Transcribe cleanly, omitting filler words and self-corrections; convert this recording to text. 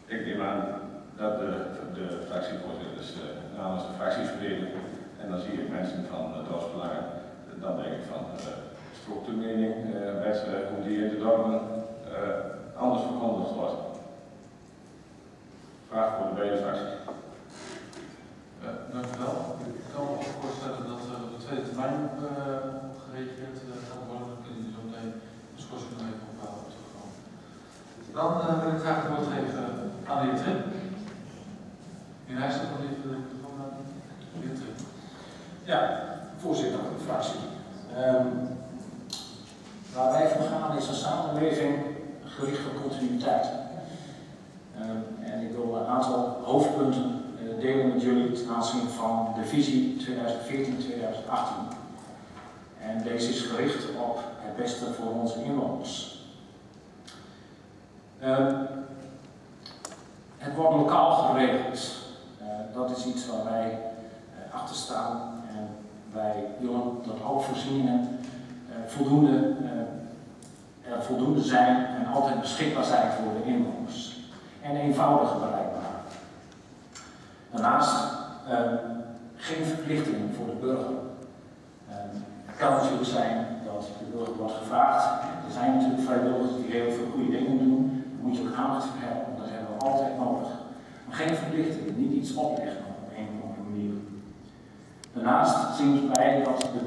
Ik neem aan dat de fractievoorzitters namens de fracties verdelen. En dan zie ik mensen van dorpsbelangen. Dan denk ik van structuurmening, hoe die in de dorpen anders verkondigd wordt. Vraag voor de beide fracties. Dank u wel. Ik kan me ook voorstellen dat de tweede termijn gereageerd gaat worden. Dan kunnen jullie zo meteen de schorsing nog even op terugkomen. Dan wil ik graag het woord geven aan de heer Trim. Meneer Heijsel, wil even de microfoon aan de heer Trim. Ja, voorzitter van de fractie. Waar wij voor gaan is een samenleving gericht op continuïteit. En ik wil een aantal hoofdpunten delen met jullie ten aanzien van de visie 2014-2018. En deze is gericht op het beste voor onze inwoners. Het wordt lokaal geregeld. Dat is iets waar wij achter staan. En wij willen dat alle voorzieningen voldoende zijn en altijd beschikbaar zijn voor de inwoners. En eenvoudig bereikbaar. Daarnaast geen verplichtingen voor de burger. Het kan natuurlijk zijn dat de burger wordt gevraagd. Er zijn natuurlijk vrijwilligers die heel veel goede dingen doen. Daar moet je ook aandacht voor hebben, want dat hebben we altijd nodig. Maar geen verplichtingen, niet iets opleggen op een of andere manier. Daarnaast zien wij dat de